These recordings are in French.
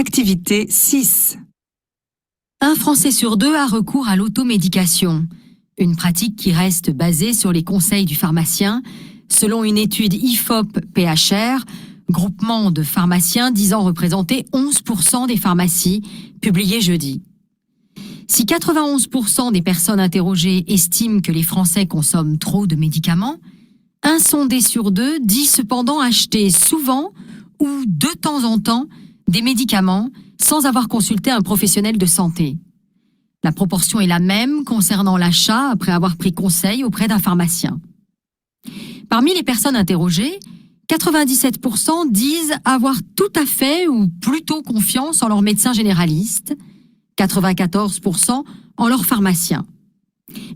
Activité 6. Un Français sur deux a recours à l'automédication, une pratique qui reste basée sur les conseils du pharmacien, selon une étude IFOP-PHR, groupement de pharmaciens disant représenter 11% des pharmacies, publiée jeudi. Si 91% des personnes interrogées estiment que les Français consomment trop de médicaments, un sondé sur deux dit cependant acheter souvent ou de temps en temps des médicaments sans avoir consulté un professionnel de santé. La proportion est la même concernant l'achat après avoir pris conseil auprès d'un pharmacien. Parmi les personnes interrogées, 97% disent avoir tout à fait ou plutôt confiance en leur médecin généraliste, 94% en leur pharmacien.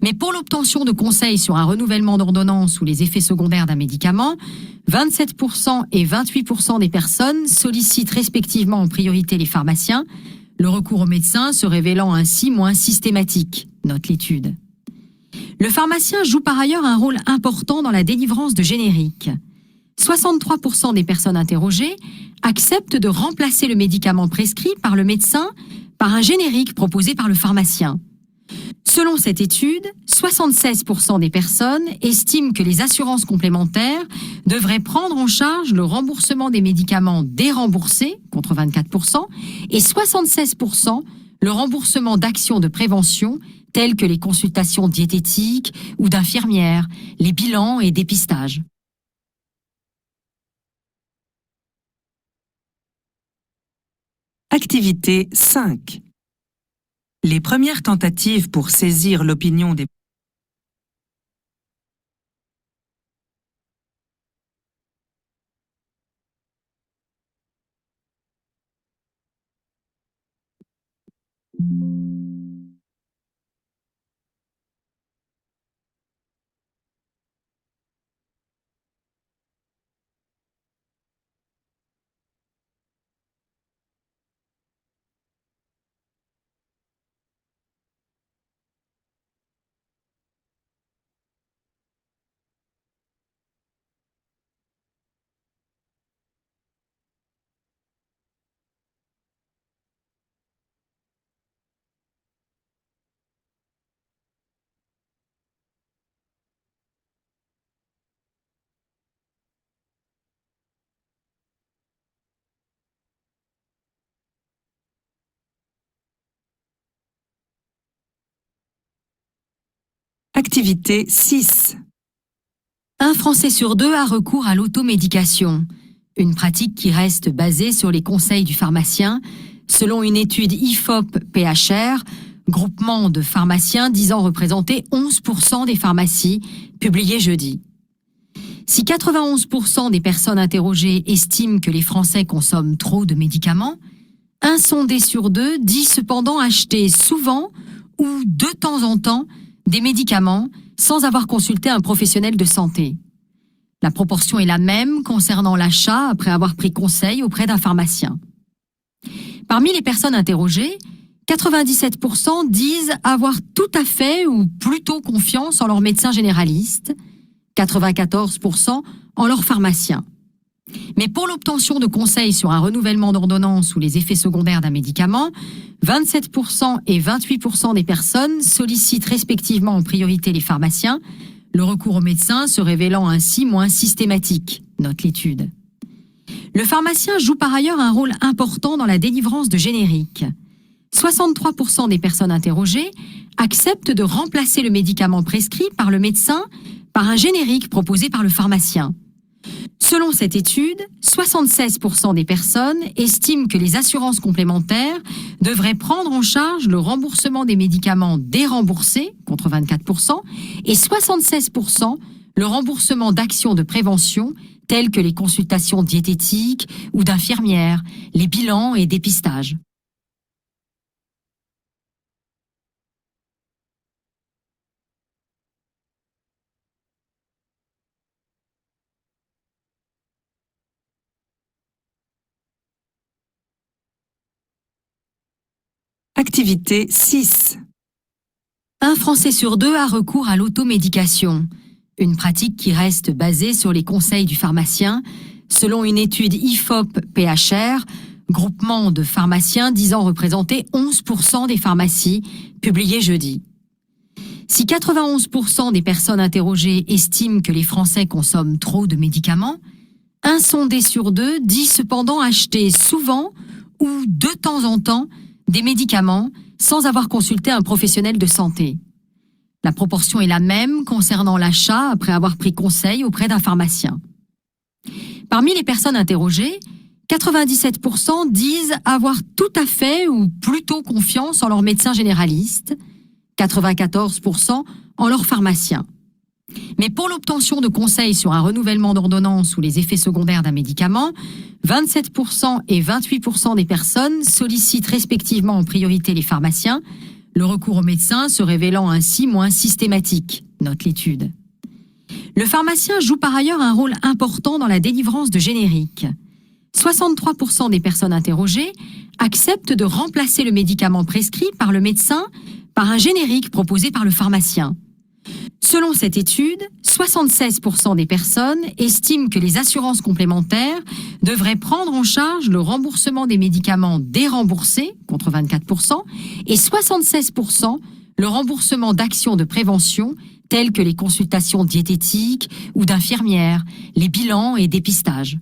Mais pour l'obtention de conseils sur un renouvellement d'ordonnance ou les effets secondaires d'un médicament, 27% et 28% des personnes sollicitent respectivement en priorité les pharmaciens, le recours au médecin se révélant ainsi moins systématique, note l'étude. Le pharmacien joue par ailleurs un rôle important dans la délivrance de génériques. 63% des personnes interrogées acceptent de remplacer le médicament prescrit par le médecin par un générique proposé par le pharmacien. Selon cette étude, 76% des personnes estiment que les assurances complémentaires devraient prendre en charge le remboursement des médicaments déremboursés, contre 24%, et 76% le remboursement d'actions de prévention telles que les consultations diététiques ou d'infirmières, les bilans et dépistages. Activité 5. Les premières tentatives pour saisir l'opinion des Activité 6. Un Français sur deux a recours à l'automédication, une pratique qui reste basée sur les conseils du pharmacien, selon une étude IFOP-PHR, groupement de pharmaciens disant représenter 11% des pharmacies, publiée jeudi. Si 91% des personnes interrogées estiment que les Français consomment trop de médicaments, un sondé sur deux dit cependant acheter souvent ou de temps en temps des médicaments sans avoir consulté un professionnel de santé. La proportion est la même concernant l'achat après avoir pris conseil auprès d'un pharmacien. Parmi les personnes interrogées, 97% disent avoir tout à fait ou plutôt confiance en leur médecin généraliste, 94% en leur pharmacien. Mais pour l'obtention de conseils sur un renouvellement d'ordonnance ou les effets secondaires d'un médicament, 27% et 28% des personnes sollicitent respectivement en priorité les pharmaciens, le recours au médecin se révélant ainsi moins systématique, note l'étude. Le pharmacien joue par ailleurs un rôle important dans la délivrance de génériques. 63% des personnes interrogées acceptent de remplacer le médicament prescrit par le médecin par un générique proposé par le pharmacien. Selon cette étude, 76% des personnes estiment que les assurances complémentaires devraient prendre en charge le remboursement des médicaments déremboursés, contre 24%, et 76% le remboursement d'actions de prévention telles que les consultations diététiques ou d'infirmières, les bilans et dépistages. Activité 6. Un Français sur deux a recours à l'automédication, une pratique qui reste basée sur les conseils du pharmacien, selon une étude IFOP-PHR, groupement de pharmaciens disant représenter 11% des pharmacies, publié jeudi. Si 91% des personnes interrogées estiment que les Français consomment trop de médicaments, un sondé sur deux dit cependant acheter souvent ou de temps en temps des médicaments sans avoir consulté un professionnel de santé. La proportion est la même concernant l'achat après avoir pris conseil auprès d'un pharmacien. Parmi les personnes interrogées, 97% disent avoir tout à fait ou plutôt confiance en leur médecin généraliste, 94% en leur pharmacien. Mais pour l'obtention de conseils sur un renouvellement d'ordonnance ou les effets secondaires d'un médicament, 27% et 28% des personnes sollicitent respectivement en priorité les pharmaciens, le recours aux médecins se révélant ainsi moins systématique, note l'étude. Le pharmacien joue par ailleurs un rôle important dans la délivrance de génériques. 63% des personnes interrogées acceptent de remplacer le médicament prescrit par le médecin par un générique proposé par le pharmacien. Selon cette étude, 76% des personnes estiment que les assurances complémentaires devraient prendre en charge le remboursement des médicaments déremboursés, contre 24%, et 76% le remboursement d'actions de prévention telles que les consultations diététiques ou d'infirmières, les bilans et dépistages.